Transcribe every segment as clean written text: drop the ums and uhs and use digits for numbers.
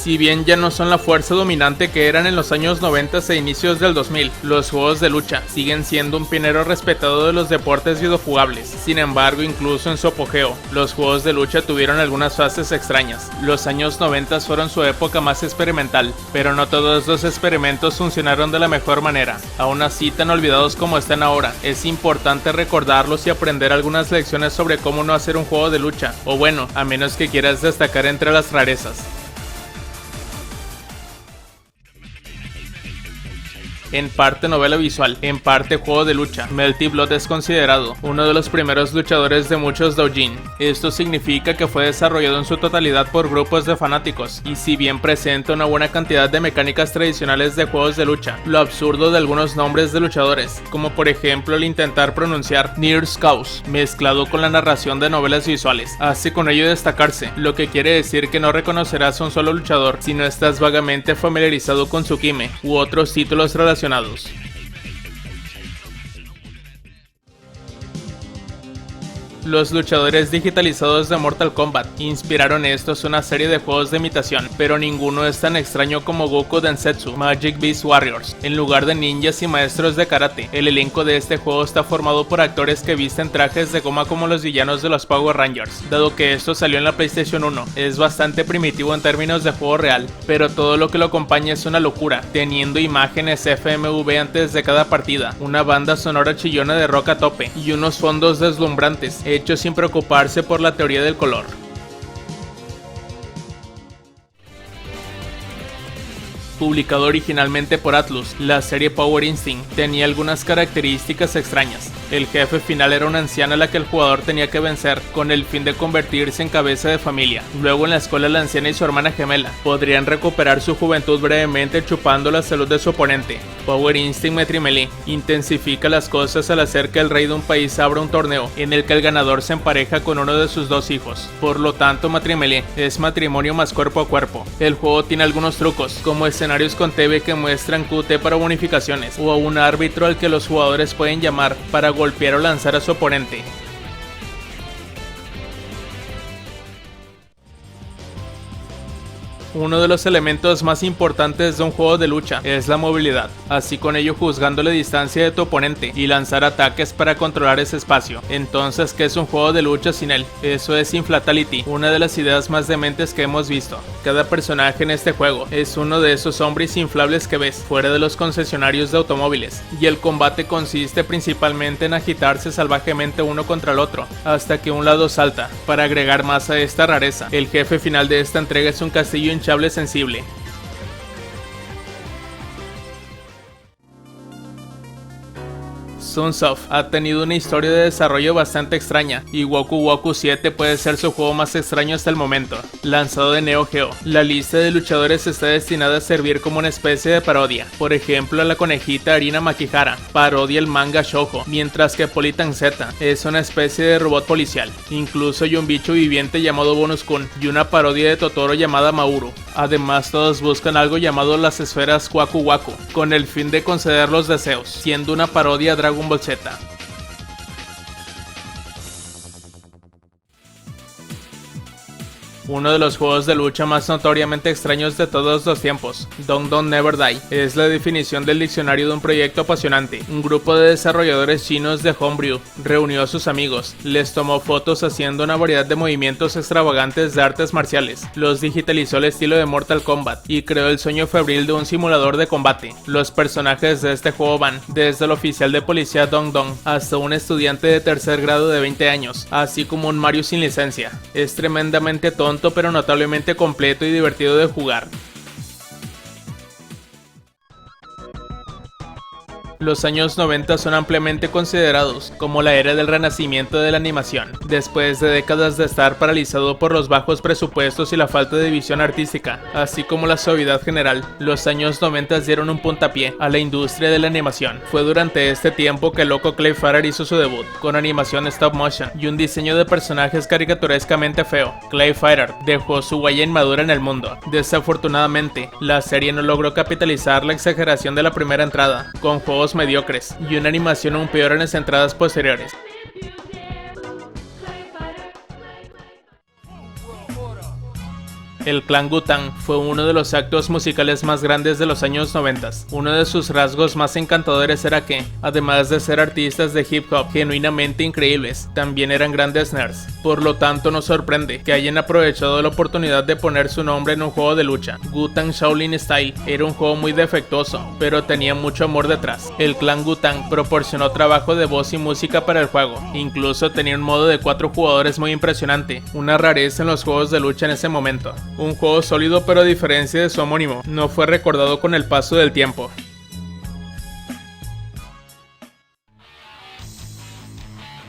Si bien ya no son la fuerza dominante que eran en los años 90 e inicios del 2000, los juegos de lucha siguen siendo un pionero respetado de los deportes videojugables. Sin embargo, incluso en su apogeo, los juegos de lucha tuvieron algunas fases extrañas. Los años 90 fueron su época más experimental, pero no todos los experimentos funcionaron de la mejor manera. Aún así, tan olvidados como están ahora, es importante recordarlos y aprender algunas lecciones sobre cómo no hacer un juego de lucha, o bueno, a menos que quieras destacar entre las rarezas. En parte novela visual, en parte juego de lucha, Melty Blood es considerado uno de los primeros luchadores de muchos doujin. Esto significa que fue desarrollado en su totalidad por grupos de fanáticos, y si bien presenta una buena cantidad de mecánicas tradicionales de juegos de lucha, lo absurdo de algunos nombres de luchadores, como por ejemplo el intentar pronunciar Near's Cause, mezclado con la narración de novelas visuales, hace con ello destacarse, lo que quiere decir que no reconocerás a un solo luchador si no estás vagamente familiarizado con Tsukime u otros títulos relacionados. Los luchadores digitalizados de Mortal Kombat inspiraron estos una serie de juegos de imitación, pero ninguno es tan extraño como Goku Densetsu Magic Beast Warriors. En lugar de ninjas y maestros de karate, el elenco de este juego está formado por actores que visten trajes de goma como los villanos de los Power Rangers. Dado que esto salió en la PlayStation 1, es bastante primitivo en términos de juego real, pero todo lo que lo acompaña es una locura, teniendo imágenes FMV antes de cada partida, una banda sonora chillona de rock a tope y unos fondos deslumbrantes, hecho sin preocuparse por la teoría del color. Publicado originalmente por Atlus, la serie Power Instinct tenía algunas características extrañas. El jefe final era una anciana a la que el jugador tenía que vencer con el fin de convertirse en cabeza de familia. Luego en la escuela la anciana y su hermana gemela podrían recuperar su juventud brevemente chupando la salud de su oponente. Power Instinct Melee intensifica las cosas al hacer que el rey de un país abra un torneo en el que el ganador se empareja con uno de sus dos hijos. Por lo tanto, Melee es matrimonio más cuerpo a cuerpo. El juego tiene algunos trucos, como escenarios con TV que muestran QT para bonificaciones, o a un árbitro al que los jugadores pueden llamar para golpear o lanzar a su oponente. Uno de los elementos más importantes de un juego de lucha es la movilidad, así con ello juzgando la distancia de tu oponente y lanzar ataques para controlar ese espacio. Entonces, ¿qué es un juego de lucha sin él? Eso es Inflatality, una de las ideas más dementes que hemos visto. Cada personaje en este juego es uno de esos hombres inflables que ves fuera de los concesionarios de automóviles, y el combate consiste principalmente en agitarse salvajemente uno contra el otro, hasta que un lado salta. Para agregar más a esta rareza, el jefe final de esta entrega es un castillo hinchable sensible. Sunsoft ha tenido una historia de desarrollo bastante extraña, y Woku Woku 7 puede ser su juego más extraño hasta el momento. Lanzado de Neo Geo, la lista de luchadores está destinada a servir como una especie de parodia. Por ejemplo, la conejita Arina Makihara parodia el manga shoujo, mientras que Politan Z es una especie de robot policial. Incluso hay un bicho viviente llamado Bonus Kun y una parodia de Totoro llamada Mauru. Además, todos buscan algo llamado las esferas Waku Waku, con el fin de conceder los deseos, siendo una parodia a Dragon Ball Z. Uno de los juegos de lucha más notoriamente extraños de todos los tiempos, Don't Never Die, es la definición del diccionario de un proyecto apasionante. Un grupo de desarrolladores chinos de Homebrew reunió a sus amigos, les tomó fotos haciendo una variedad de movimientos extravagantes de artes marciales, los digitalizó al estilo de Mortal Kombat y creó el sueño febril de un simulador de combate. Los personajes de este juego van desde el oficial de policía Dong Dong hasta un estudiante de tercer grado de 20 años, así como un Mario sin licencia. Es tremendamente tonto pero notablemente completo y divertido de jugar. Los años 90 son ampliamente considerados como la era del renacimiento de la animación. Después de décadas de estar paralizado por los bajos presupuestos y la falta de visión artística, así como la suavidad general, los años 90 dieron un puntapié a la industria de la animación. Fue durante este tiempo que el loco Clay Fighter hizo su debut, con animación stop motion y un diseño de personajes caricaturescamente feo. Clay Fighter dejó su huella inmadura en el mundo. Desafortunadamente, la serie no logró capitalizar la exageración de la primera entrada, con juegos mediocres y una animación aún peor en las entradas posteriores. El clan Wu-Tang fue uno de los actos musicales más grandes de los años 90. Uno de sus rasgos más encantadores era que, además de ser artistas de hip hop genuinamente increíbles, también eran grandes nerds. Por lo tanto, nos sorprende que hayan aprovechado la oportunidad de poner su nombre en un juego de lucha. Wu-Tang Shaolin Style era un juego muy defectuoso, pero tenía mucho amor detrás. El clan Wu-Tang proporcionó trabajo de voz y música para el juego. Incluso tenía un modo de 4 jugadores muy impresionante, una rareza en los juegos de lucha en ese momento. Un juego sólido, pero a diferencia de su homónimo, no fue recordado con el paso del tiempo.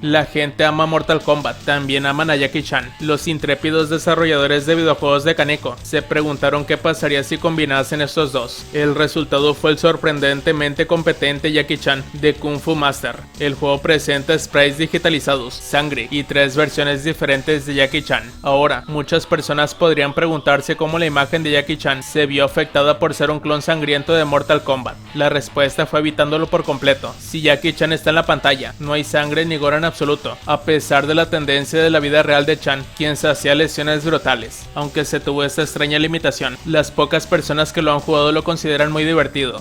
La gente ama Mortal Kombat, también aman a Jackie Chan. Los intrépidos desarrolladores de videojuegos de Kaneko se preguntaron qué pasaría si combinasen estos dos. El resultado fue el sorprendentemente competente Jackie Chan de Kung Fu Master. El juego presenta sprites digitalizados, sangre y 3 versiones diferentes de Jackie Chan. Ahora, muchas personas podrían preguntarse cómo la imagen de Jackie Chan se vio afectada por ser un clon sangriento de Mortal Kombat. La respuesta fue evitándolo por completo. Si Jackie Chan está en la pantalla, no hay sangre ni gore en absoluto, a pesar de la tendencia de la vida real de Chan, quien se hacía lesiones brutales. Aunque se tuvo esta extraña limitación, las pocas personas que lo han jugado lo consideran muy divertido.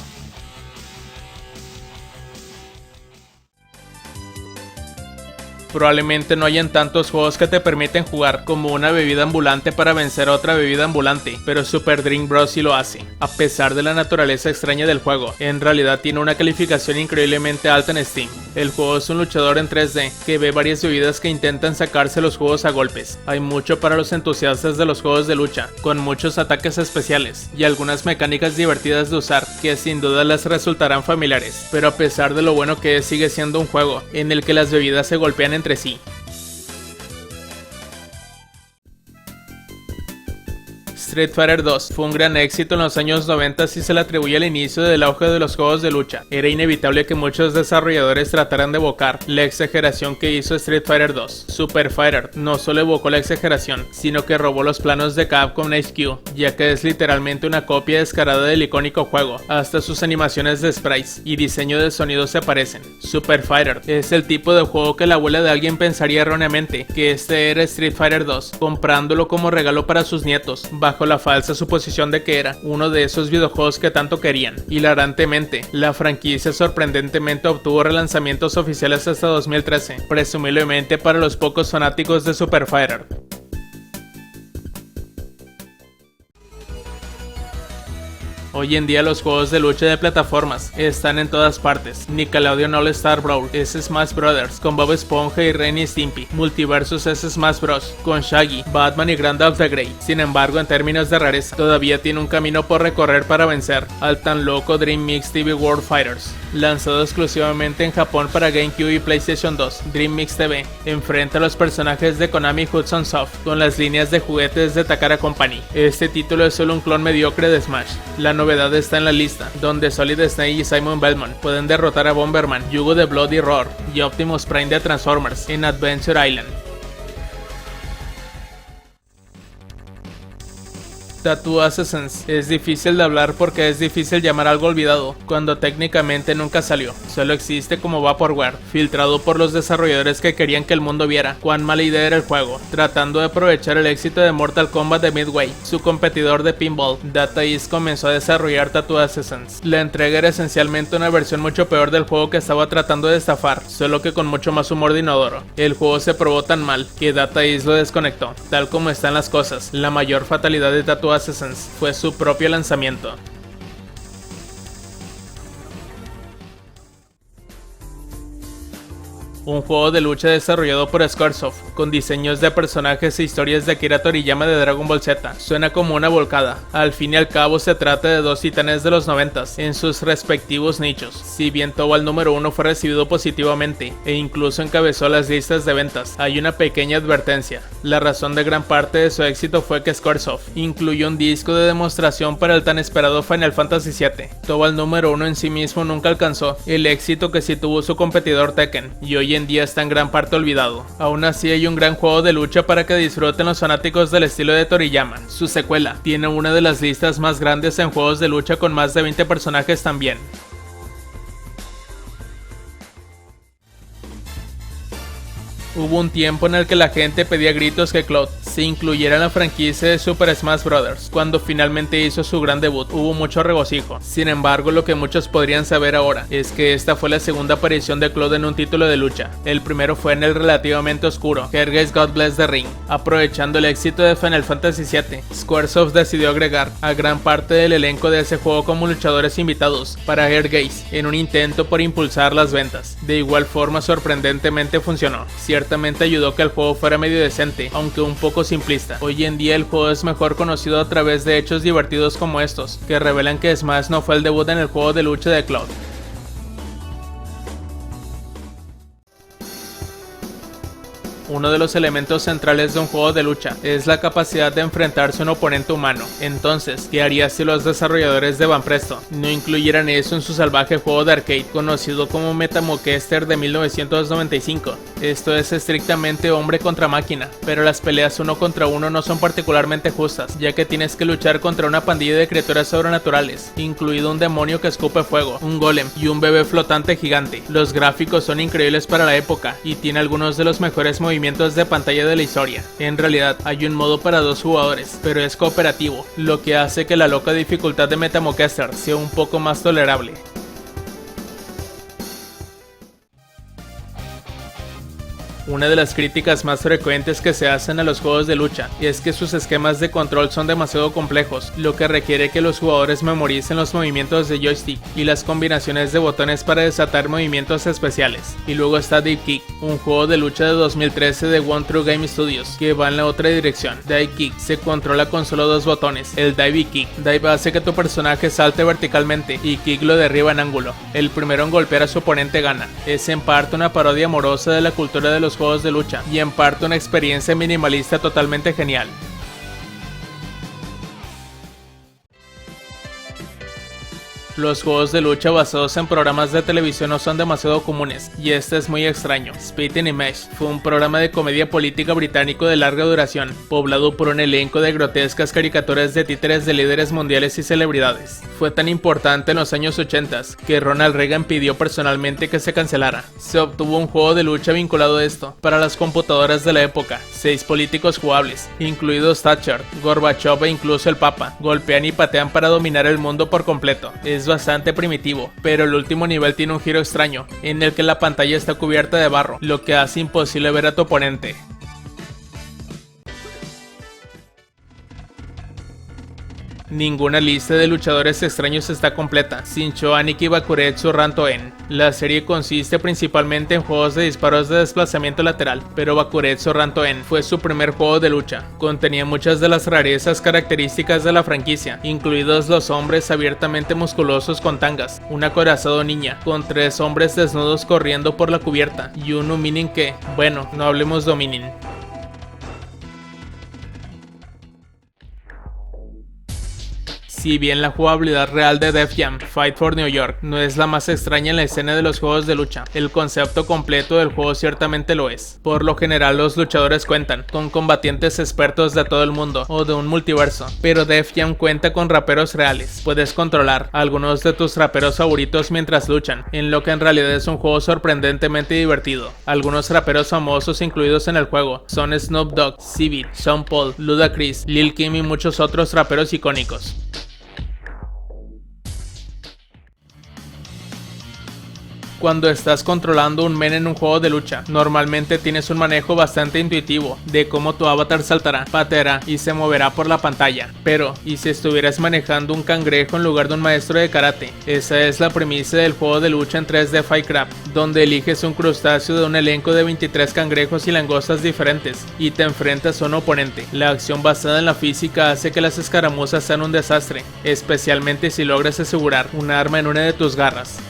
Probablemente no hayan tantos juegos que te permiten jugar como una bebida ambulante para vencer a otra bebida ambulante, pero Super Drink Bros sí lo hace. A pesar de la naturaleza extraña del juego, en realidad tiene una calificación increíblemente alta en Steam. El juego es un luchador en 3D que ve varias bebidas que intentan sacarse los juegos a golpes. Hay mucho para los entusiastas de los juegos de lucha, con muchos ataques especiales y algunas mecánicas divertidas de usar que sin duda les resultarán familiares, pero a pesar de lo bueno que es, sigue siendo un juego en el que las bebidas se golpean entre sí. Street Fighter 2 fue un gran éxito en los años 90 y se le atribuye al inicio del auge de los juegos de lucha. Era inevitable que muchos desarrolladores trataran de evocar la exageración que hizo Street Fighter 2. Super Fighter no solo evocó la exageración, sino que robó los planos de Capcom HQ, ya que es literalmente una copia descarada del icónico juego. Hasta sus animaciones de sprites y diseño de sonido se parecen. Super Fighter es el tipo de juego que la abuela de alguien pensaría erróneamente que este era Street Fighter 2, comprándolo como regalo para sus nietos, bajo la falsa suposición de que era uno de esos videojuegos que tanto querían. Hilarantemente, la franquicia sorprendentemente obtuvo relanzamientos oficiales hasta 2013, presumiblemente para los pocos fanáticos de Super Fighter. Hoy en día los juegos de lucha de plataformas están en todas partes. Nickelodeon All Star Brawl es Smash Brothers con Bob Esponja y Ren y Stimpy. Multiversus es Smash Bros. Con Shaggy, Batman y Grand Theft Auto. Sin embargo, en términos de rareza, todavía tiene un camino por recorrer para vencer al tan loco Dream Mix TV World Fighters. Lanzado exclusivamente en Japón para GameCube y PlayStation 2, Dream Mix TV enfrenta a los personajes de Konami Hudson Soft con las líneas de juguetes de Takara Company. Este título es solo un clon mediocre de Smash. La novedad está en la lista, donde Solid Snake y Simon Belmont pueden derrotar a Bomberman, Yugo de Bloody Roar y Optimus Prime de Transformers en Adventure Island. Tattoo Assassins es difícil de hablar porque es difícil llamar algo olvidado, cuando técnicamente nunca salió. Solo existe como Vaporware, filtrado por los desarrolladores que querían que el mundo viera cuán mala idea era el juego, tratando de aprovechar el éxito de Mortal Kombat de Midway, su competidor de pinball. Data East comenzó a desarrollar Tattoo Assassins. La entrega era esencialmente una versión mucho peor del juego que estaba tratando de estafar, solo que con mucho más humor de inodoro. El juego se probó tan mal que Data East lo desconectó. Tal como están las cosas, la mayor fatalidad de Tattoo Assassins fue su propio lanzamiento. Un juego de lucha desarrollado por Squaresoft, con diseños de personajes e historias de Akira Toriyama de Dragon Ball Z. Suena como una volcada. Al fin y al cabo se trata de dos titanes de los 90s en sus respectivos nichos. Si bien Tobal número 1 fue recibido positivamente e incluso encabezó las listas de ventas, hay una pequeña advertencia. La razón de gran parte de su éxito fue que Squaresoft incluyó un disco de demostración para el tan esperado Final Fantasy VII. Tobal número 1 en sí mismo nunca alcanzó el éxito que sí tuvo su competidor Tekken, y hoy en día está en gran parte olvidado. Aún así hay un gran juego de lucha para que disfruten los fanáticos del estilo de Toriyama. Su secuela tiene una de las listas más grandes en juegos de lucha con más de 20 personajes también. Hubo un tiempo en el que la gente pedía a gritos que Cloud se incluyera en la franquicia de Super Smash Bros. Cuando finalmente hizo su gran debut, hubo mucho regocijo. Sin embargo, lo que muchos podrían saber ahora es que esta fue la segunda aparición de Cloud en un título de lucha. El primero fue en el relativamente oscuro Ehrgeiz God Bless the Ring. Aprovechando el éxito de Final Fantasy VII, Squaresoft decidió agregar a gran parte del elenco de ese juego como luchadores invitados para Ehrgeiz, en un intento por impulsar las ventas. De igual forma, sorprendentemente funcionó. Ciertamente ayudó que el juego fuera medio decente, aunque un poco simplista. Hoy en día el juego es mejor conocido a través de hechos divertidos como estos, que revelan que Smash no fue el debut en el juego de lucha de Cloud. Uno de los elementos centrales de un juego de lucha es la capacidad de enfrentarse a un oponente humano. Entonces, ¿qué harías si los desarrolladores de Banpresto no incluyeran eso en su salvaje juego de arcade conocido como Metamocaster de 1995? Esto es estrictamente hombre contra máquina, pero las peleas uno contra uno no son particularmente justas, ya que tienes que luchar contra una pandilla de criaturas sobrenaturales, incluido un demonio que escupe fuego, un golem y un bebé flotante gigante. Los gráficos son increíbles para la época y tiene algunos de los mejores movimientos de pantalla de la historia. En realidad hay un modo para 2 jugadores, pero es cooperativo, lo que hace que la loca dificultad de Metamocaster sea un poco más tolerable. Una de las críticas más frecuentes que se hacen a los juegos de lucha es que sus esquemas de control son demasiado complejos, lo que requiere que los jugadores memoricen los movimientos de joystick y las combinaciones de botones para desatar movimientos especiales. Y luego está Dive Kick, un juego de lucha de 2013 de One True Game Studios, que va en la otra dirección. Dive Kick se controla con solo 2 botones, el Dive y Kick. Dive hace que tu personaje salte verticalmente y Kick lo derriba en ángulo. El primero en golpear a su oponente gana. Es en parte una parodia amorosa de la cultura de los juegos de lucha y en parte una experiencia minimalista totalmente genial. Los juegos de lucha basados en programas de televisión no son demasiado comunes, y este es muy extraño. Spitting Image fue un programa de comedia política británico de larga duración, poblado por un elenco de grotescas caricaturas de títeres de líderes mundiales y celebridades. Fue tan importante en los años 80 que Ronald Reagan pidió personalmente que se cancelara. Se obtuvo un juego de lucha vinculado a esto, para las computadoras de la época. 6 políticos jugables, incluidos Thatcher, Gorbachev e incluso el Papa, golpean y patean para dominar el mundo por completo. Es bastante primitivo, pero el último nivel tiene un giro extraño, en el que la pantalla está cubierta de barro, lo que hace imposible ver a tu oponente. Ninguna lista de luchadores extraños está completa, sin Shoaniki Bakuretsu Ranto-en. La serie consiste principalmente en juegos de disparos de desplazamiento lateral, pero Bakuretsu Ranto-en fue su primer juego de lucha. Contenía muchas de las rarezas características de la franquicia, incluidos los hombres abiertamente musculosos con tangas, un acorazado ninja, con 3 hombres desnudos corriendo por la cubierta, y un Uminin que, bueno, no hablemos de Uminin. Si bien la jugabilidad real de Def Jam Fight for New York no es la más extraña en la escena de los juegos de lucha, el concepto completo del juego ciertamente lo es. Por lo general los luchadores cuentan con combatientes expertos de todo el mundo o de un multiverso, pero Def Jam cuenta con raperos reales. Puedes controlar a algunos de tus raperos favoritos mientras luchan, en lo que en realidad es un juego sorprendentemente divertido. Algunos raperos famosos incluidos en el juego son Snoop Dogg, C-Beat, Sean Paul, Ludacris, Lil Kim y muchos otros raperos icónicos. Cuando estás controlando un men en un juego de lucha, normalmente tienes un manejo bastante intuitivo de cómo tu avatar saltará, pateará y se moverá por la pantalla. Pero, ¿y si estuvieras manejando un cangrejo en lugar de un maestro de karate? Esa es la premisa del juego de lucha en 3D Fightcraft, donde eliges un crustáceo de un elenco de 23 cangrejos y langostas diferentes, y te enfrentas a un oponente. La acción basada en la física hace que las escaramuzas sean un desastre, especialmente si logras asegurar un arma en una de tus garras.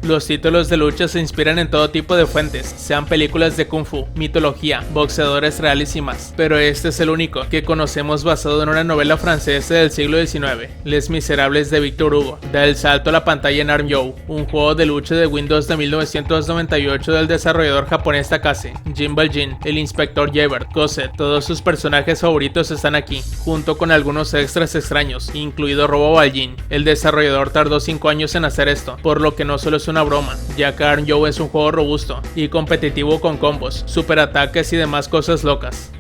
Los títulos de lucha se inspiran en todo tipo de fuentes, sean películas de kung fu, mitología, boxeadores reales y más, pero este es el único que conocemos basado en una novela francesa del siglo XIX, Les Miserables de Victor Hugo. Da el salto a la pantalla en Arm Joe, un juego de lucha de Windows de 1998 del desarrollador japonés Takase, Jin Baljin, el inspector Javert, Cosette, todos sus personajes favoritos están aquí, junto con algunos extras extraños, incluido Robo Baljin. El desarrollador tardó 5 años en hacer esto, por lo que no solo es una broma, ya que Arm Joe es un juego robusto y competitivo con combos, superataques y demás cosas locas.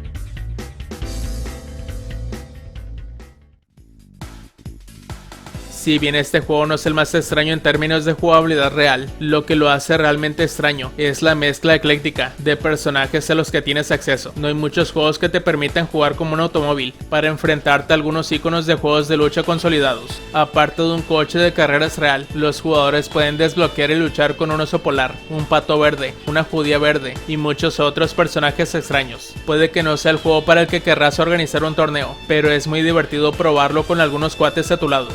Si bien este juego no es el más extraño en términos de jugabilidad real, lo que lo hace realmente extraño es la mezcla ecléctica de personajes a los que tienes acceso. No hay muchos juegos que te permitan jugar como un automóvil para enfrentarte a algunos iconos de juegos de lucha consolidados. Aparte de un coche de carreras real, los jugadores pueden desbloquear y luchar con un oso polar, un pato verde, una judía verde y muchos otros personajes extraños. Puede que no sea el juego para el que querrás organizar un torneo, pero es muy divertido probarlo con algunos cuates a tu lado.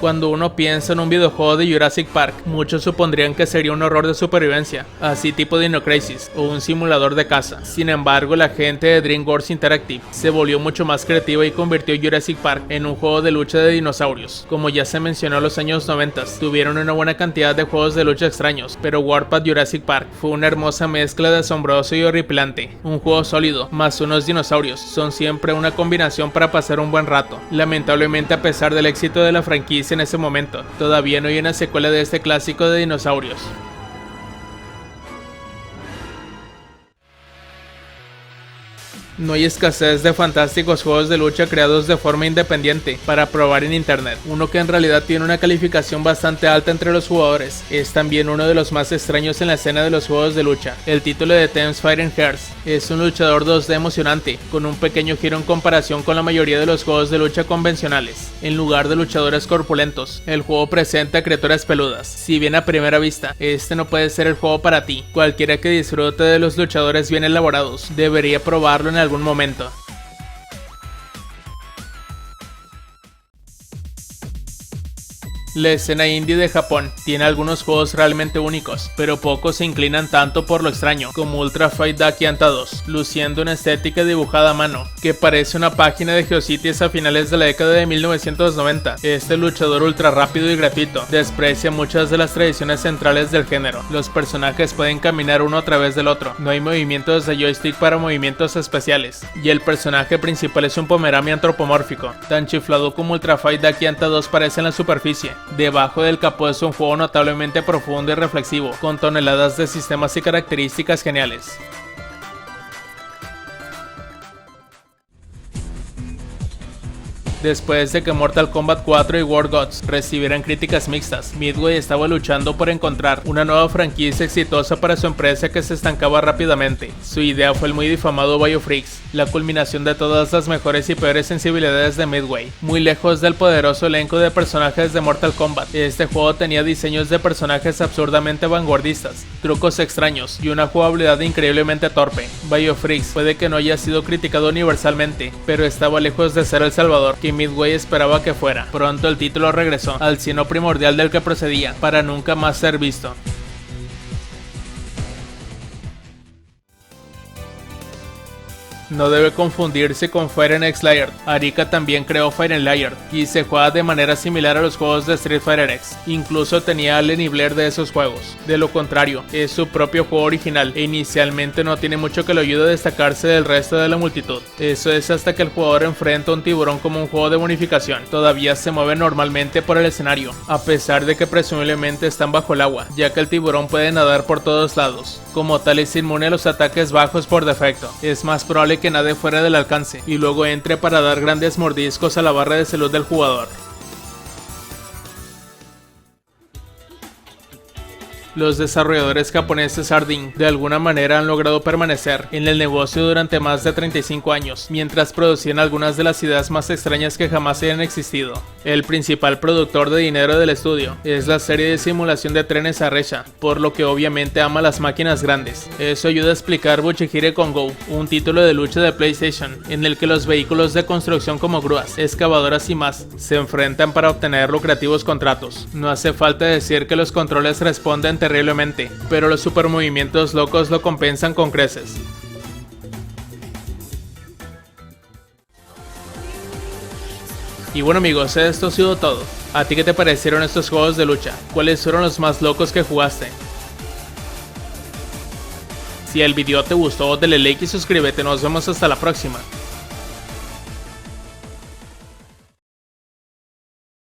Cuando uno piensa en un videojuego de Jurassic Park, muchos supondrían que sería un horror de supervivencia, así tipo Dino Crisis o un simulador de caza. Sin embargo, la gente de DreamWorks Interactive se volvió mucho más creativa y convirtió Jurassic Park en un juego de lucha de dinosaurios. Como ya se mencionó en los años 90, tuvieron una buena cantidad de juegos de lucha extraños, pero Warpath Jurassic Park fue una hermosa mezcla de asombroso y horripilante. Un juego sólido, más unos dinosaurios, son siempre una combinación para pasar un buen rato. Lamentablemente, a pesar del éxito de la franquicia en ese momento, todavía no hay una secuela de este clásico de dinosaurios. No hay escasez de fantásticos juegos de lucha creados de forma independiente para probar en internet. Uno que en realidad tiene una calificación bastante alta entre los jugadores es también uno de los más extraños en la escena de los juegos de lucha. El título de Thames Fighting Hearts es un luchador 2D emocionante, con un pequeño giro en comparación con la mayoría de los juegos de lucha convencionales. En lugar de luchadores corpulentos, el juego presenta criaturas peludas. Si bien a primera vista, este no puede ser el juego para ti, cualquiera que disfrute de los luchadores bien elaborados debería probarlo en algún momento. La escena indie de Japón tiene algunos juegos realmente únicos, pero pocos se inclinan tanto por lo extraño, como Ultra Fight Dakianta 2, luciendo una estética dibujada a mano, que parece una página de Geocities a finales de la década de 1990. Este luchador ultra rápido y gratuito desprecia muchas de las tradiciones centrales del género. Los personajes pueden caminar uno a través del otro, no hay movimientos de joystick para movimientos especiales, y el personaje principal es un Pomerania antropomórfico, tan chiflado como Ultra Fight Dakianta 2 parece en la superficie. Debajo del capó es un juego notablemente profundo y reflexivo, con toneladas de sistemas y características geniales. Después de que Mortal Kombat 4 y War Gods recibieran críticas mixtas, Midway estaba luchando por encontrar una nueva franquicia exitosa para su empresa que se estancaba rápidamente. Su idea fue el muy difamado Biofreaks, la culminación de todas las mejores y peores sensibilidades de Midway. Muy lejos del poderoso elenco de personajes de Mortal Kombat, este juego tenía diseños de personajes absurdamente vanguardistas, trucos extraños y una jugabilidad increíblemente torpe. Biofreaks puede que no haya sido criticado universalmente, pero estaba lejos de ser el salvador que Midway esperaba que fuera. Pronto el título regresó al sino primordial del que procedía, para nunca más ser visto. No debe confundirse con Fire and X Layered. Arika también creó Fire and Layered y se juega de manera similar a los juegos de Street Fighter X. Incluso tenía a Allen y Blair de esos juegos. De lo contrario, es su propio juego original e inicialmente no tiene mucho que lo ayude a destacarse del resto de la multitud. Eso es hasta que el jugador enfrenta a un tiburón como un juego de bonificación. Todavía se mueve normalmente por el escenario, a pesar de que presumiblemente están bajo el agua, ya que el tiburón puede nadar por todos lados. Como tal es inmune a los ataques bajos por defecto. Es más probable que nade fuera del alcance y luego entre para dar grandes mordiscos a la barra de salud del jugador. Los desarrolladores japoneses Arding de alguna manera han logrado permanecer en el negocio durante más de 35 años, mientras producían algunas de las ideas más extrañas que jamás hayan existido. El principal productor de dinero del estudio es la serie de simulación de trenes Arrecha, por lo que obviamente ama las máquinas grandes. Eso ayuda a explicar Buchihire Kongo, un título de lucha de PlayStation, en el que los vehículos de construcción como grúas, excavadoras y más se enfrentan para obtener lucrativos contratos. No hace falta decir que los controles responden terriblemente, pero los supermovimientos locos lo compensan con creces. Y bueno amigos, esto ha sido todo. ¿A ti qué te parecieron estos juegos de lucha? ¿Cuáles fueron los más locos que jugaste? Si el video te gustó, dale like y suscríbete. Nos vemos hasta la próxima.